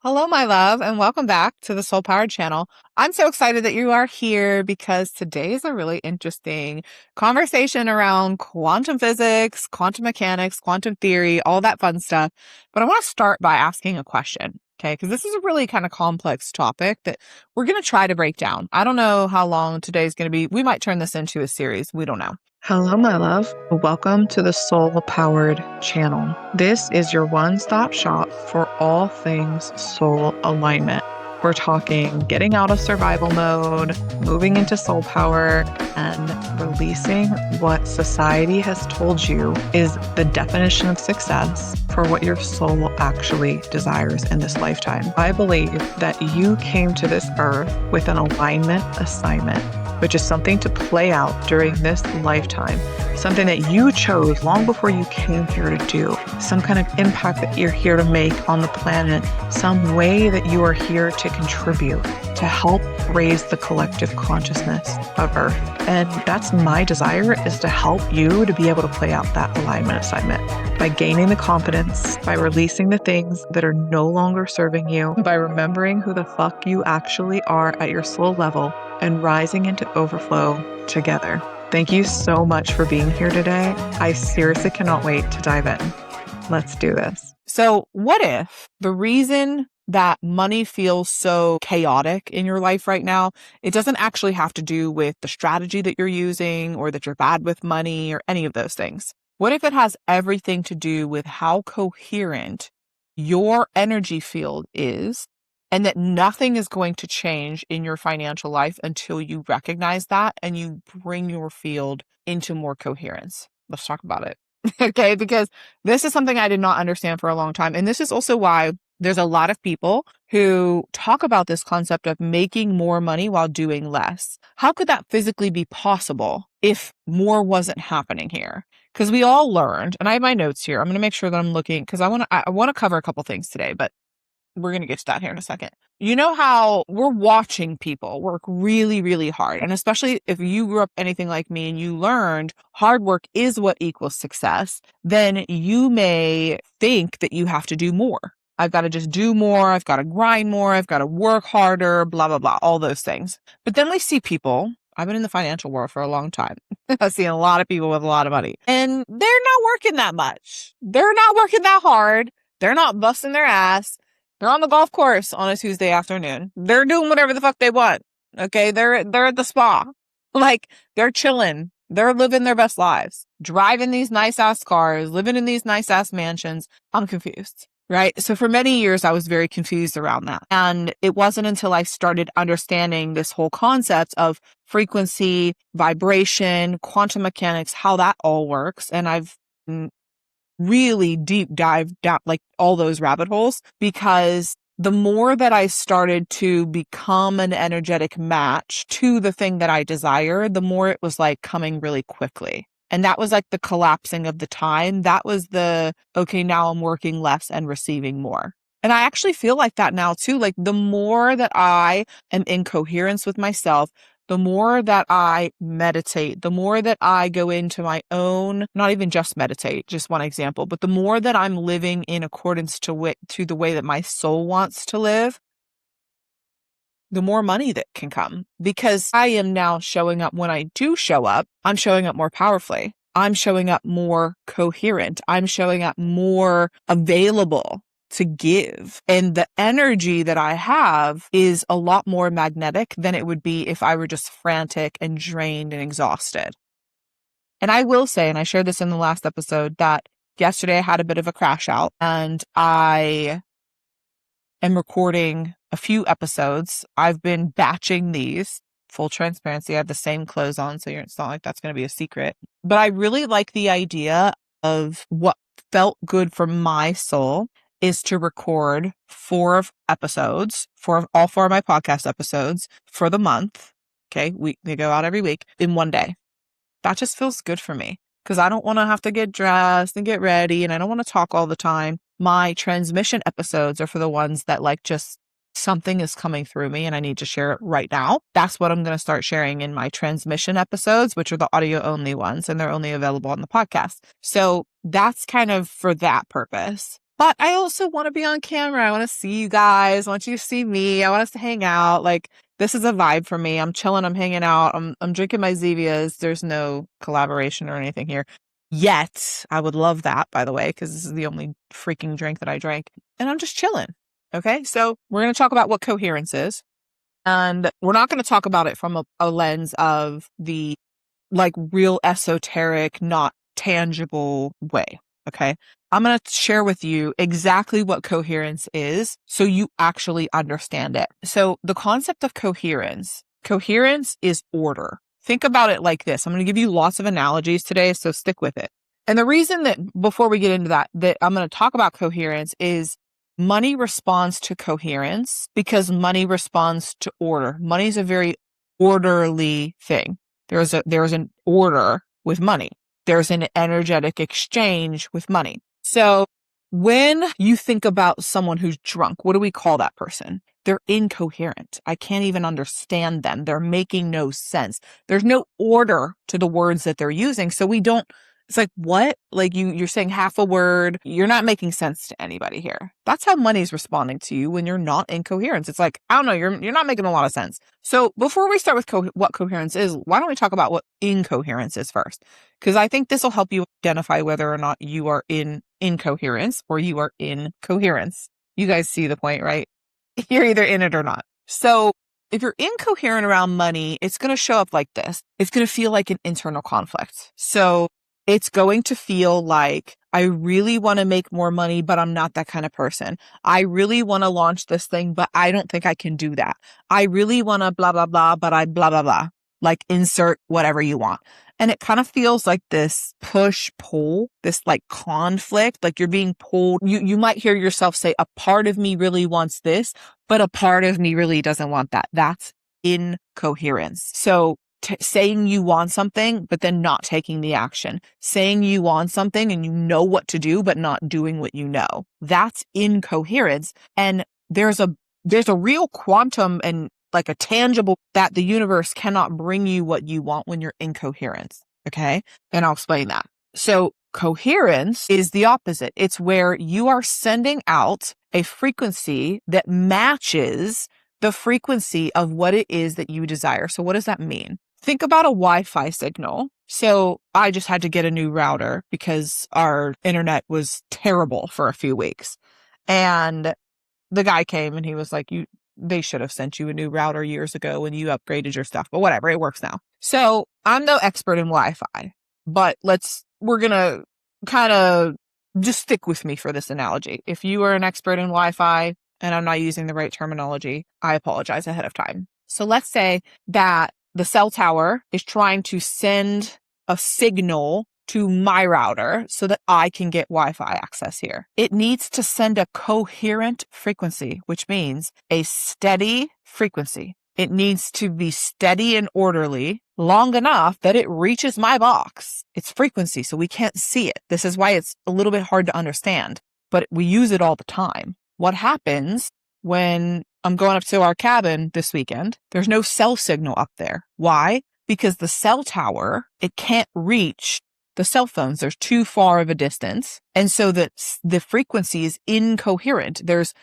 Hello, my love, and welcome back to the Soul Powered channel. I'm so excited that you are here because today is a really interesting conversation around quantum physics, quantum mechanics, quantum theory, all that fun stuff. But I want to start by asking a question, okay? Because this is a really kind of complex topic that we're going to try to break down. I don't know how long today's going to be. We might turn this into a series. We don't know. Hello, my love. Welcome to the Soul Powered channel. This is your one-stop shop for all things soul alignment. We're talking getting out of survival mode, moving into soul power, and releasing what society has told you is the definition of success for what your soul actually desires in this lifetime. I believe that you came to this earth with an alignment assignment, which is something to play out during this lifetime, something that you chose long before you came here to do, some kind of impact that you're here to make on the planet, some way that you are here to contribute, to help raise the collective consciousness of Earth. And that's my desire, is to help you to be able to play out that alignment assignment by gaining the confidence, by releasing the things that are no longer serving you, by remembering who the fuck you actually are at your soul level, and rising into overflow together. Thank you so much for being here today. I seriously cannot wait to dive in. Let's do this. So what if the reason that money feels so chaotic in your life right now, it doesn't actually have to do with the strategy that you're using or that you're bad with money or any of those things? What if it has everything to do with how coherent your energy field is, and that nothing is going to change in your financial life until you recognize that and you bring your field into more coherence? Let's talk about it. Okay, because this is something I did not understand for a long time. And this is also why there's a lot of people who talk about this concept of making more money while doing less. How could that physically be possible if more wasn't happening here? Because we all learned, and I have my notes here. I'm going to make sure that I'm looking, because I want to cover a couple things today, but we're going to get to that here in a second. You know how we're watching people work really, really hard. And especially if you grew up anything like me and you learned hard work is what equals success, then you may think that you have to do more. I've got to just do more. I've got to grind more. I've got to work harder, blah, blah, blah, all those things. But then we see people. I've been in the financial world for a long time. I've seen a lot of people with a lot of money, and they're not working that much. They're not working that hard. They're not busting their ass. They're on the golf course on a Tuesday afternoon. They're doing whatever the fuck they want. Okay. They're at the spa. Like, they're chilling. They're living their best lives, driving these nice ass cars, living in these nice ass mansions. I'm confused. Right. So for many years, I was very confused around that. And it wasn't until I started understanding this whole concept of frequency, vibration, quantum mechanics, how that all works. And I've really deep dive down, like all those rabbit holes, because the more that I started to become an energetic match to the thing that I desired, the more it was like coming really quickly. And that was like the collapsing of the time. That was the, okay, now I'm working less and receiving more. And I actually feel like that now too. Like, the more that I am in coherence with myself, the more that I meditate, the more that I go into my own, not even just meditate, just one example, but the more that I'm living in accordance to the way that my soul wants to live, the more money that can come. Because I am now showing up. When I do show up, I'm showing up more powerfully. I'm showing up more coherent. I'm showing up more available to give. And the energy that I have is a lot more magnetic than it would be if I were just frantic and drained and exhausted. And I will say, and I shared this in the last episode, that yesterday I had a bit of a crash out, and I am recording a few episodes. I've been batching these. Full transparency, I have the same clothes on, so it's not like that's going to be a secret. But I really like the idea of what felt good for my soul is to record 4 episodes for all 4 of my podcast episodes for the month. Okay. They go out every week in one day. That just feels good for me, because I don't want to have to get dressed and get ready, and I don't want to talk all the time. My transmission episodes are for the ones that, like, just something is coming through me and I need to share it right now. That's what I'm going to start sharing in my transmission episodes, which are the audio only ones, and they're only available on the podcast. So that's kind of for that purpose. but I also want to be on camera. I want to see you guys. I want you to see me. I want us to hang out. Like, this is a vibe for me. I'm chilling. I'm hanging out. I'm drinking my Zevias. There's no collaboration or anything here yet. I would love that, by the way, because this is the only freaking drink that I drank. And I'm just chilling. Okay. So we're going to talk about what coherence is. And we're not going to talk about it from a lens of the like real esoteric, not tangible way. Okay. I'm going to share with you exactly what coherence is so you actually understand it. So the concept of coherence is order. Think about it like this. I'm going to give you lots of analogies today, so stick with it. And the reason that before we get into that I'm going to talk about coherence is money responds to coherence because money responds to order. Money is a very orderly thing. There's an order with money. There's an energetic exchange with money. So when you think about someone who's drunk, what do we call that person? They're incoherent. I can't even understand them. They're making no sense. There's no order to the words that they're using. So it's like, what? Like you're saying half a word. You're not making sense to anybody here. That's how money's responding to you when you're not in coherence. It's like, I don't know, you're not making a lot of sense. So before we start with what coherence is, why don't we talk about what incoherence is first? Because I think this will help you identify whether or not you are in incoherence or you are in coherence. You guys see the point, right? You're either in it or not. So if you're incoherent around money, it's going to show up like this. It's going to feel like an internal conflict. So it's going to feel like, I really want to make more money, but I'm not that kind of person. I really want to launch this thing, but I don't think I can do that. I really want to blah, blah, blah, but I blah, blah, blah. Like insert whatever you want. And it kind of feels like this push pull, this like conflict, like you're being pulled. You might hear yourself say, a part of me really wants this, but a part of me really doesn't want that. That's incoherence. So saying you want something, but then not taking the action. Saying you want something and you know what to do, but not doing what you know. That's incoherence. And there's a real quantum and like a tangible that the universe cannot bring you what you want when you're in coherence. Okay. And I'll explain that. So coherence is the opposite. It's where you are sending out a frequency that matches the frequency of what it is that you desire. So what does that mean? Think about a Wi-Fi signal. So I just had to get a new router because our internet was terrible for a few weeks. And the guy came and he was like, they should have sent you a new router years ago when you upgraded your stuff, but whatever, it works now. So I'm no expert in Wi-Fi, but we're going to kind of just stick with me for this analogy. If you are an expert in Wi-Fi and I'm not using the right terminology, I apologize ahead of time. So let's say that the cell tower is trying to send a signal to my router so that I can get Wi-Fi access here. It needs to send a coherent frequency, which means a steady frequency. It needs to be steady and orderly long enough that it reaches my box. It's frequency, so we can't see it. This is why it's a little bit hard to understand, but we use it all the time. What happens when I'm going up to our cabin this weekend? There's no cell signal up there. Why? Because the cell tower, it can't reach the cell phones. There's too far of a distance. And so that the frequency is incoherent. There's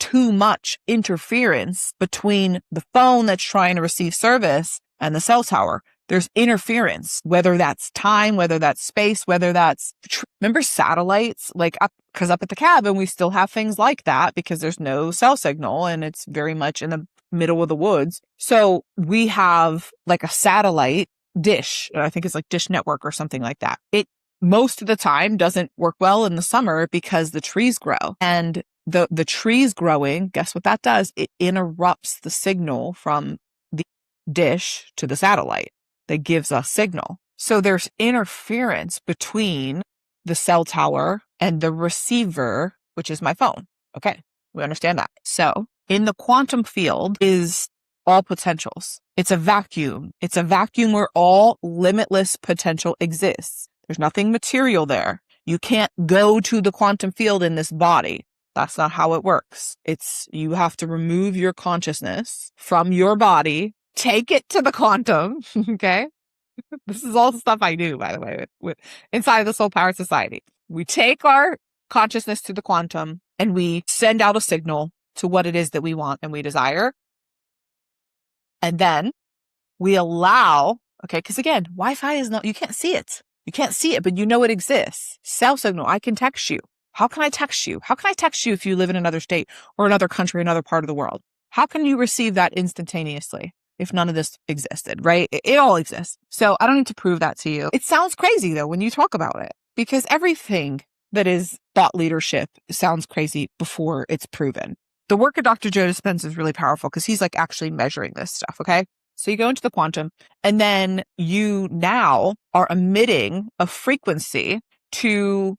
too much interference between the phone that's trying to receive service and the cell tower. There's interference, whether that's time, whether that's space, whether that's, remember satellites? Like because up at the cabin, we still have things like that because there's no cell signal and it's very much in the middle of the woods. So we have like a satellite dish. I think it's like Dish Network or something like that. It most of the time doesn't work well in the summer because the trees grow. And the trees growing, guess what that does? It interrupts the signal from the dish to the satellite that gives us signal. So there's interference between the cell tower and the receiver, which is my phone. Okay, we understand that. So in the quantum field is all potentials. It's a vacuum. It's a vacuum where all limitless potential exists. There's nothing material there. You can't go to the quantum field in this body. That's not how it works. You have to remove your consciousness from your body, take it to the quantum. Okay. This is all the stuff I do, by the way, with inside of the Soul Power Society. We take our consciousness to the quantum and we send out a signal to what it is that we want and we desire. And then we allow, okay, because again, Wi-Fi is not, you can't see it. You can't see it, but you know it exists. Cell signal, I can text you. How can I text you? How can I text you if you live in another state or another country, another part of the world? How can you receive that instantaneously if none of this existed, right? It all exists. So I don't need to prove that to you. It sounds crazy though when you talk about it, because everything that is thought leadership sounds crazy before it's proven. The work of Dr. Joe Dispenza is really powerful because he's like actually measuring this stuff, okay? So you go into the quantum and then you now are emitting a frequency to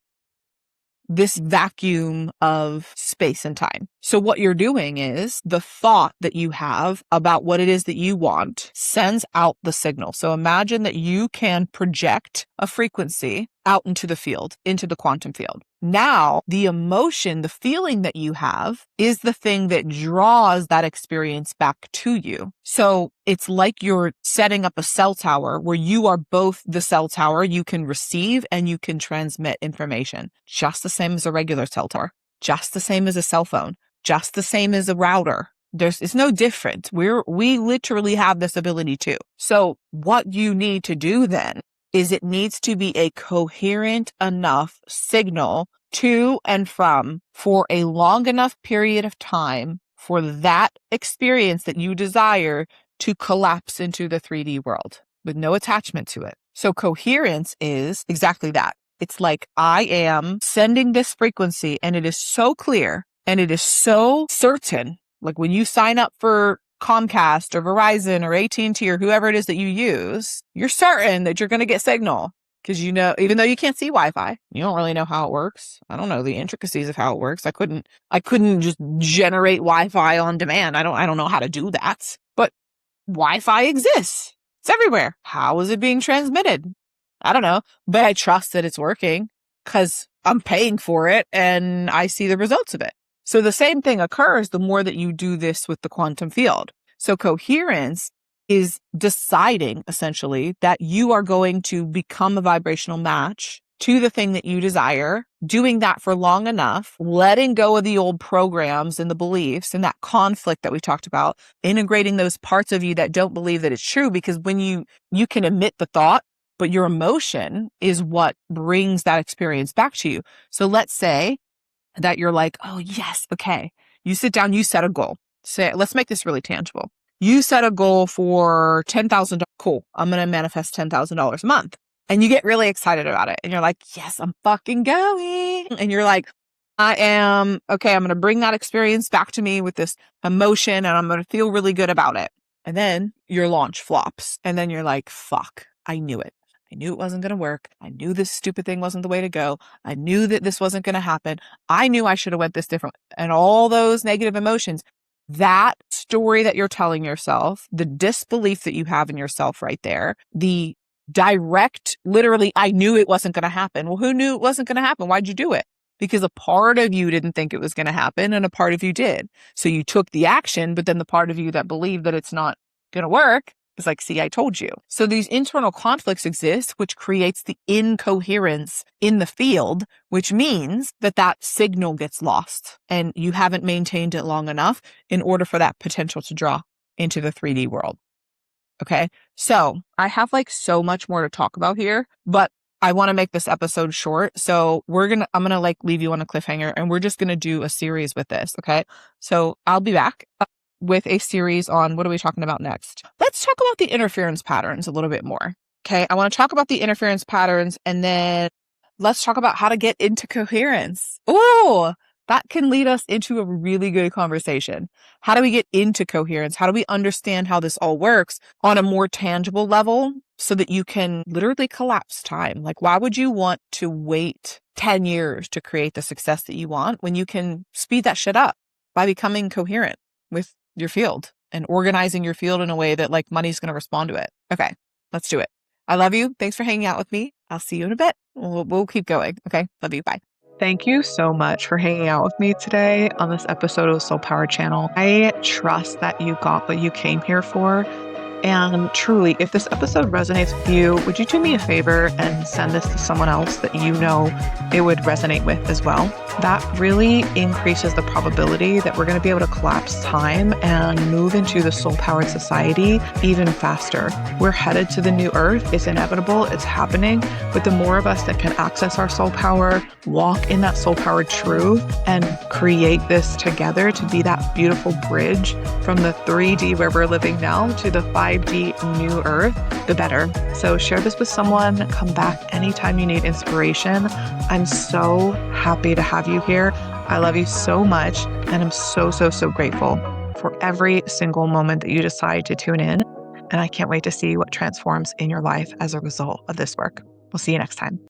this vacuum of space and time. So what you're doing is the thought that you have about what it is that you want sends out the signal. So imagine that you can project a frequency out into the field, into the quantum field. Now, the emotion, the feeling that you have is the thing that draws that experience back to you. So it's like you're setting up a cell tower where you are both the cell tower. You can receive and you can transmit information, just the same as a regular cell tower, just the same as a cell phone, just the same as a router. It's no different. We literally have this ability too. So what you need to do then is it needs to be a coherent enough signal to and from for a long enough period of time for that experience that you desire to collapse into the 3D world with no attachment to it. So coherence is exactly that. It's like I am sending this frequency and it is so clear and it is so certain. Like when you sign up for Comcast or Verizon or AT&T or whoever it is that you use, you're certain that you're going to get signal because you know, even though you can't see Wi-Fi, you don't really know how it works. I don't know the intricacies of how it works. I couldn't just generate Wi-Fi on demand. I don't know how to do that, but Wi-Fi exists. It's everywhere. How is it being transmitted? I don't know, but I trust that it's working because I'm paying for it and I see the results of it. So the same thing occurs the more that you do this with the quantum field. So coherence is deciding essentially that you are going to become a vibrational match to the thing that you desire, doing that for long enough, letting go of the old programs and the beliefs and that conflict that we talked about, integrating those parts of you that don't believe that it's true, because when you can emit the thought, but your emotion is what brings that experience back to you. So let's say that you're like, oh yes, okay. You sit down, you set a goal. Say, let's make this really tangible. You set a goal for $10,000. Cool. I'm going to manifest $10,000 a month. And you get really excited about it. And you're like, yes, I'm fucking going. And you're like, I'm going to bring that experience back to me with this emotion and I'm going to feel really good about it. And then your launch flops. And then you're like, fuck, I knew it. I knew it wasn't going to work. I knew this stupid thing wasn't the way to go. I knew that this wasn't going to happen. I knew I should have went this different. And all those negative emotions, that story that you're telling yourself, the disbelief that you have in yourself right there, the direct, literally, I knew it wasn't going to happen. Well, who knew it wasn't going to happen? Why'd you do it? Because a part of you didn't think it was going to happen and a part of you did. So you took the action, but then the part of you that believed that it's not going to work it's like, see, I told you. So these internal conflicts exist, which creates the incoherence in the field, which means that that signal gets lost and you haven't maintained it long enough in order for that potential to draw into the 3D world. Okay. So I have like so much more to talk about here, but I want to make this episode short. So I'm going to like leave you on a cliffhanger and we're just going to do a series with this. Okay. So I'll be back with a series on what are we talking about next? Let's talk about the interference patterns a little bit more. Okay. I want to talk about the interference patterns and then let's talk about how to get into coherence. Oh, that can lead us into a really good conversation. How do we get into coherence? How do we understand how this all works on a more tangible level so that you can literally collapse time? Like, why would you want to wait 10 years to create the success that you want when you can speed that shit up by becoming coherent with your field and organizing your field in a way that like money's going to respond to it? Okay, let's do it. I love you. Thanks for hanging out with me. I'll see you in a bit. We'll keep going. Okay. Love you. Bye. Thank you so much for hanging out with me today on this episode of the Soul Power Channel. I trust that you got what you came here for. And truly, if this episode resonates with you, would you do me a favor and send this to someone else that you know it would resonate with as well? That really increases the probability that we're going to be able to collapse time and move into the soul-powered society even faster. We're headed to the new earth. It's inevitable. It's happening. But the more of us that can access our soul power, walk in that soul-powered truth, and create this together to be that beautiful bridge from the 3D where we're living now to the 5D new earth, the better. So share this with someone. Come back anytime you need inspiration. I'm so happy to have you here. I love you so much. And I'm so, so, so grateful for every single moment that you decide to tune in. And I can't wait to see what transforms in your life as a result of this work. We'll see you next time.